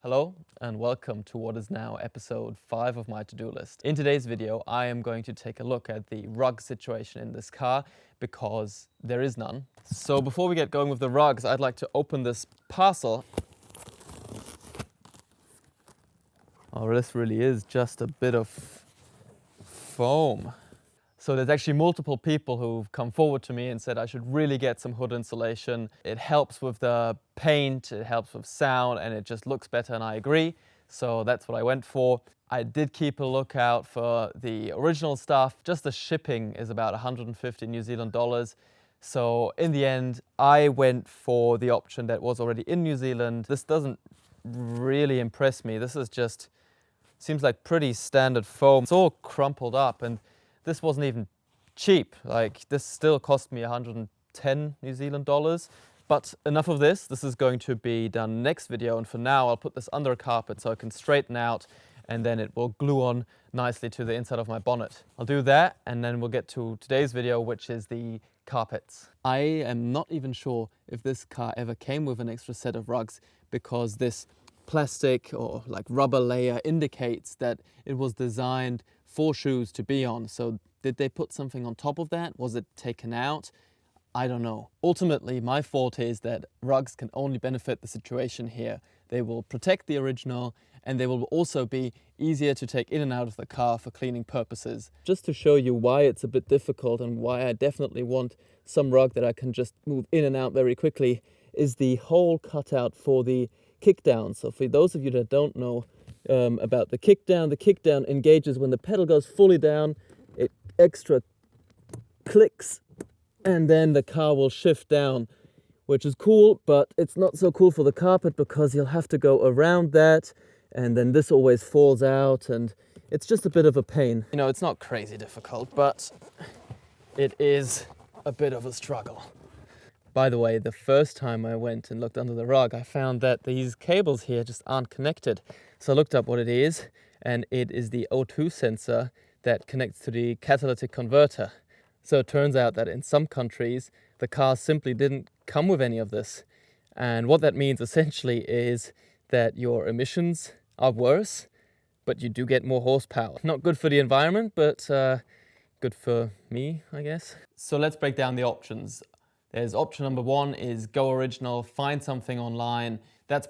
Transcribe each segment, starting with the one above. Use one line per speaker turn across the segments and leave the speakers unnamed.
Hello and welcome to what is now episode 5 of my to-do list. In today's video, I am going to take a look at the rug situation in this car because there is none. So before we get going with the rugs, I'd like to open this parcel. Oh, this really is just a bit of foam. So there's actually multiple people who've come forward to me and said I should really get some hood insulation. It helps with the paint, it helps with sound, and it just looks better, and I agree. So that's what I went for. I did keep a lookout for the original stuff. Just the shipping is about 150 New Zealand dollars. So in the end, I went for the option that was already in New Zealand. This doesn't really impress me. This is just, seems like pretty standard foam. It's all crumpled up, and this wasn't even cheap. Like, this still cost me 110 New Zealand dollars. But enough of this. This is going to be done next video, and for now I'll put this under a carpet so it can straighten out, and then it will glue on nicely to the inside of my bonnet. I'll do that, and then we'll get to today's video, which is the carpets. I am not even sure if this car ever came with an extra set of rugs, because this plastic or like rubber layer indicates that it was designed for shoes to be on. So did they put something on top of that? Was it taken out? I don't know. Ultimately, my forte is that rugs can only benefit the situation here. They will protect the original, and they will also be easier to take in and out of the car for cleaning purposes. Just to show you why it's a bit difficult and why I definitely want some rug that I can just move in and out very quickly, is the hole cut out for the kickdown. So for those of you that don't know about the kickdown engages when the pedal goes fully down, it extra clicks, and then the car will shift down, which is cool, but it's not so cool for the carpet because you'll have to go around that, and then this always falls out, and it's just a bit of a pain. You know, it's not crazy difficult, but it is a bit of a struggle. By the way, the first time I went and looked under the rug, I found that these cables here just aren't connected. So I looked up what it is, and it is the O2 sensor that connects to the catalytic converter. So it turns out that in some countries, the cars simply didn't come with any of this. And what that means essentially is that your emissions are worse, but you do get more horsepower. Not good for the environment, but good for me, I guess. So let's break down the options. There's option number 1 is go original, find something online. That's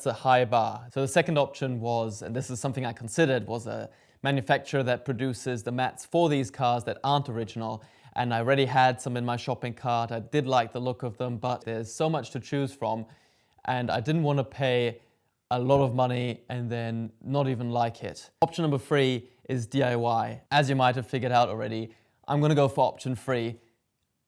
a high bar. So the second option was, and this is something I considered, was a manufacturer that produces the mats for these cars that aren't original. And I already had some in my shopping cart. I did like the look of them, but there's so much to choose from. And I didn't want to pay a lot of money and then not even like it. Option number 3 is DIY. As you might have figured out already, I'm going to go for option 3.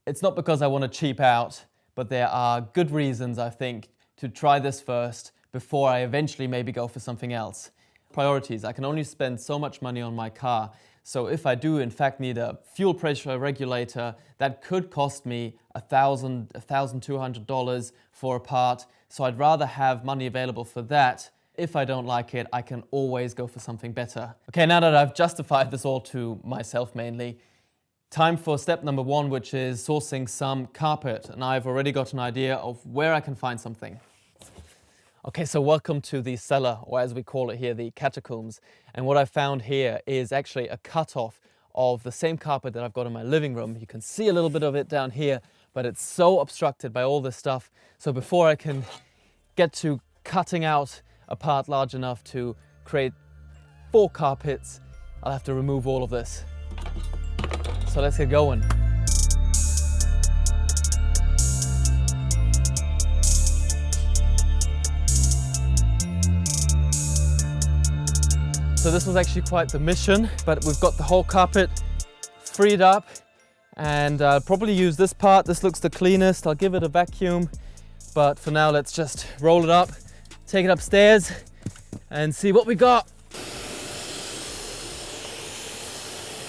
It's not because I want to cheap out, but there are good reasons, I think, to try this first before I eventually maybe go for something else. Priorities. I can only spend so much money on my car. So if I do in fact need a fuel pressure regulator, that could cost me $1,200 for a part. So I'd rather have money available for that. If I don't like it, I can always go for something better. Okay, now that I've justified this all to myself mainly, time for step number 1, which is sourcing some carpet. And I've already got an idea of where I can find something. Okay, so welcome to the cellar, or as we call it here, the catacombs. And what I found here is actually a cutoff of the same carpet that I've got in my living room. You can see a little bit of it down here, but it's so obstructed by all this stuff. So before I can get to cutting out a part large enough to create 4 carpets, I'll have to remove all of this. So let's get going. So this was actually quite the mission, but we've got the whole carpet freed up, and I'll probably use this part. This looks the cleanest. I'll give it a vacuum, but for now let's just roll it up, take it upstairs, and see what we got.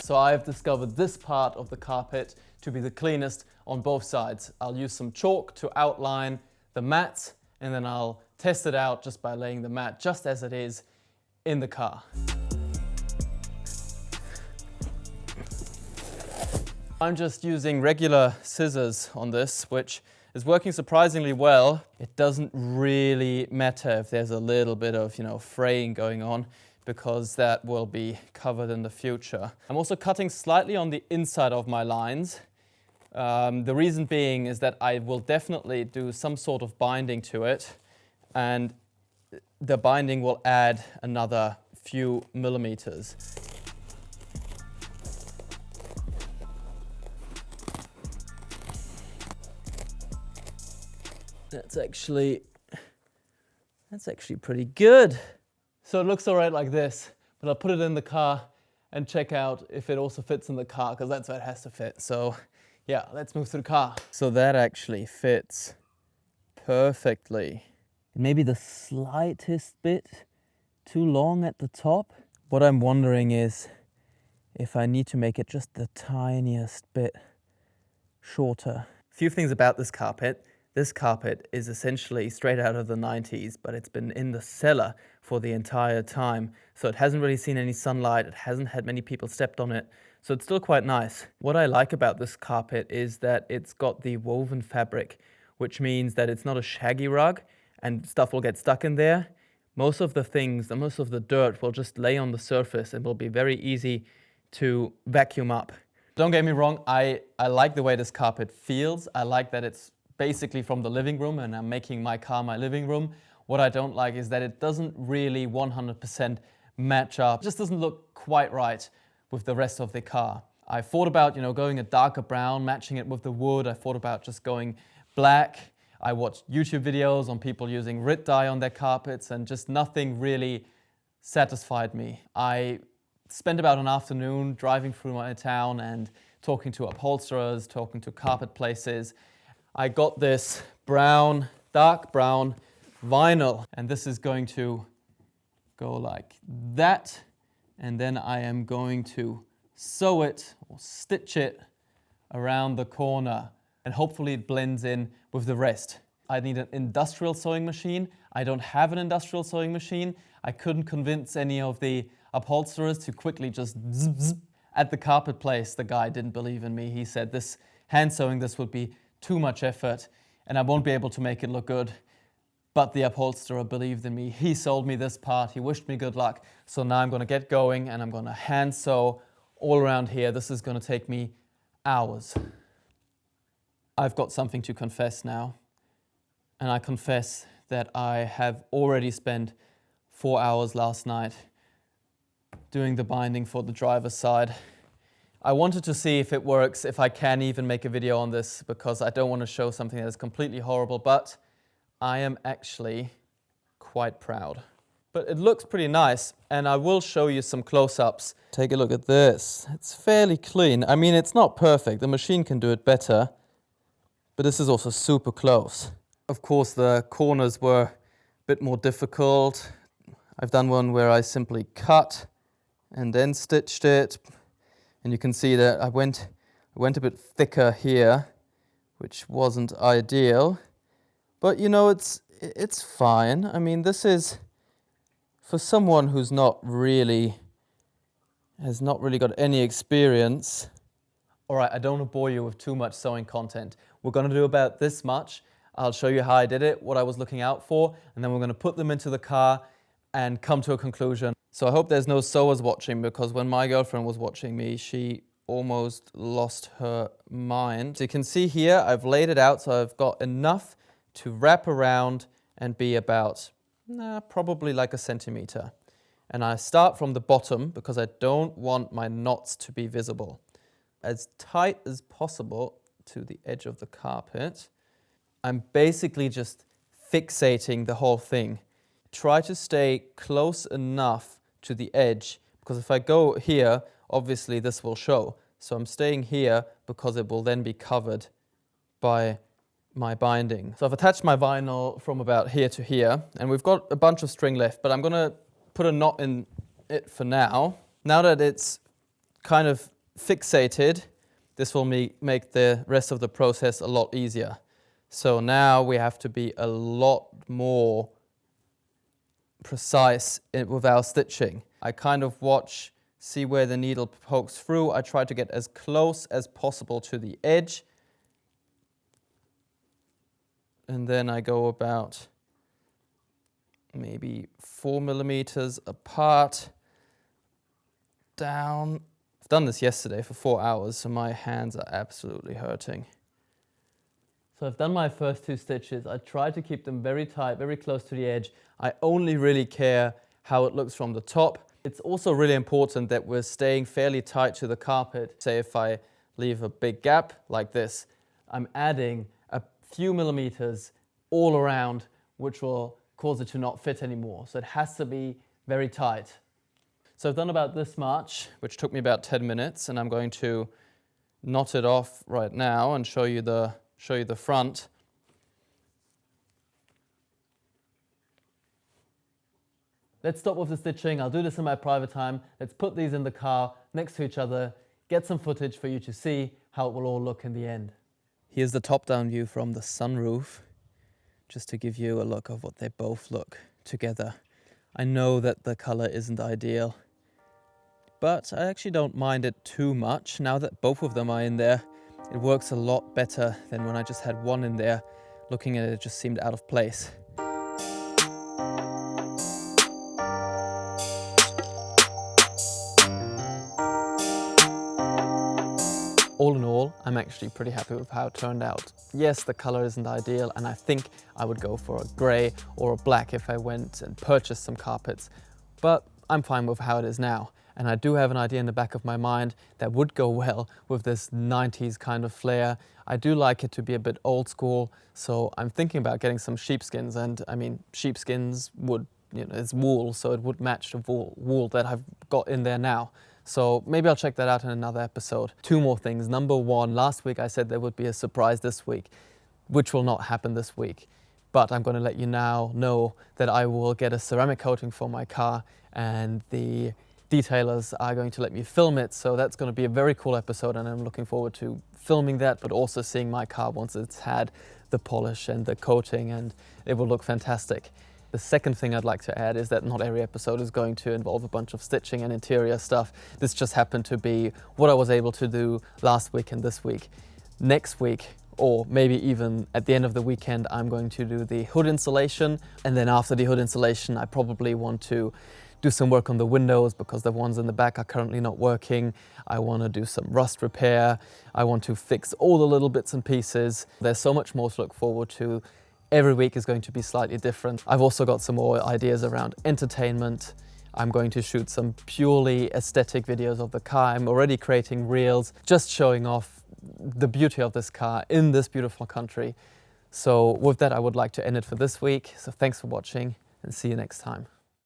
So I've discovered this part of the carpet to be the cleanest on both sides. I'll use some chalk to outline the mat, and then I'll test it out just by laying the mat just as it is in the car. I'm just using regular scissors on this, which is working surprisingly well. It doesn't really matter if there's a little bit of, fraying going on, because that will be covered in the future. I'm also cutting slightly on the inside of my lines. The reason being is that I will definitely do some sort of binding to it, and the binding will add another few millimeters. That's actually pretty good. So it looks all right like this, but I'll put it in the car and check out if it also fits in the car, because that's where it has to fit. So yeah, let's move to the car. So that actually fits perfectly. Maybe the slightest bit too long at the top. What I'm wondering is if I need to make it just the tiniest bit shorter. A few things about this carpet. This carpet is essentially straight out of the 90s, but it's been in the cellar for the entire time. So it hasn't really seen any sunlight, it hasn't had many people stepped on it. So it's still quite nice. What I like about this carpet is that it's got the woven fabric, which means that it's not a shaggy rug and stuff will get stuck in there. Most of the things, most of the dirt will just lay on the surface and will be very easy to vacuum up. Don't get me wrong, I like the way this carpet feels. I like that it's basically from the living room and I'm making my car my living room. What I don't like is that it doesn't really 100% match up. It just doesn't look quite right with the rest of the car. I thought about, going a darker brown, matching it with the wood. I thought about just going black. I watched YouTube videos on people using RIT dye on their carpets, and just nothing really satisfied me. I spent about an afternoon driving through my town and talking to upholsterers, talking to carpet places. I got this brown, dark brown vinyl, and this is going to go like that, and then I am going to sew it or stitch it around the corner, and hopefully it blends in with the rest. I need an industrial sewing machine. I don't have an industrial sewing machine. I couldn't convince any of the upholsterers to quickly just zip, zip. At the carpet place, the guy didn't believe in me. He said this hand sewing this would be too much effort and I won't be able to make it look good. But the upholsterer believed in me. He sold me this part. He wished me good luck. So now I'm going to get going and I'm going to hand sew all around here. This is going to take me hours. I've got something to confess now. And I confess that I have already spent 4 hours last night doing the binding for the driver's side. I wanted to see if it works, if I can even make a video on this, because I don't want to show something that is completely horrible, but I am actually quite proud. But it looks pretty nice, and I will show you some close-ups. Take a look at this. It's fairly clean. I mean, it's not perfect. The machine can do it better, but this is also super close. Of course, the corners were a bit more difficult. I've done one where I simply cut and then stitched it. And you can see that I went a bit thicker here, which wasn't ideal. But it's fine. I mean, this is for someone who's has not really got any experience. All right, I don't want to bore you with too much sewing content. We're going to do about this much. I'll show you how I did it, what I was looking out for, and then we're going to put them into the car and come to a conclusion. So I hope there's no sewers watching, because when my girlfriend was watching me, she almost lost her mind. So you can see here, I've laid it out so I've got enough to wrap around and be about probably like 1 centimeter. And I start from the bottom because I don't want my knots to be visible. As tight as possible to the edge of the carpet. I'm basically just fixating the whole thing. Try to stay close enough to the edge, because if I go here, obviously this will show. So I'm staying here because it will then be covered by my binding. So I've attached my vinyl from about here to here, and we've got a bunch of string left, but I'm going to put a knot in it for now. Now that it's kind of fixated, this will make the rest of the process a lot easier. So now we have to be a lot more precise with our stitching. I kind of see where the needle pokes through. I try to get as close as possible to the edge. and then I go about maybe 4 millimeters apart, down. I've done this yesterday for 4 hours, so my hands are absolutely hurting. So I've done my first 2 stitches. I try to keep them very tight, very close to the edge. I only really care how it looks from the top. It's also really important that we're staying fairly tight to the carpet. Say if I leave a big gap like this, I'm adding a few millimeters all around, which will cause it to not fit anymore. So it has to be very tight. So I've done about this much, which took me about 10 minutes, and I'm going to knot it off right now and show you the front. Let's stop with the stitching. I'll do this in my private time. Let's put these in the car next to each other, get some footage for you to see how it will all look in the end. Here's the top-down view from the sunroof, just to give you a look of what they both look together. I know that the color isn't ideal, but I actually don't mind it too much. Now that both of them are in there, it works a lot better than when I just had one in there. Looking at it, it just seemed out of place. All in all, I'm actually pretty happy with how it turned out. Yes, the color isn't ideal, and I think I would go for a gray or a black if I went and purchased some carpets, but I'm fine with how it is now. And I do have an idea in the back of my mind that would go well with this 90s kind of flair. I do like it to be a bit old school, so I'm thinking about getting some sheepskins, and I mean, sheepskins would, it's wool, so it would match the wool that I've got in there now. So maybe I'll check that out in another episode. 2 more things. Number 1, last week I said there would be a surprise this week, which will not happen this week. But I'm going to let you now know that I will get a ceramic coating for my car, and the detailers are going to let me film it. So that's going to be a very cool episode, and I'm looking forward to filming that, but also seeing my car once it's had the polish and the coating, and it will look fantastic. The second thing I'd like to add is that not every episode is going to involve a bunch of stitching and interior stuff. This just happened to be what I was able to do last week and this week. Next week, or maybe even at the end of the weekend, I'm going to do the hood insulation. And then after the hood insulation, I probably want to do some work on the windows because the ones in the back are currently not working. I want to do some rust repair. I want to fix all the little bits and pieces. There's so much more to look forward to. Every week is going to be slightly different. I've also got some more ideas around entertainment. I'm going to shoot some purely aesthetic videos of the car. I'm already creating reels, just showing off the beauty of this car in this beautiful country. So with that, I would like to end it for this week. So thanks for watching, and see you next time.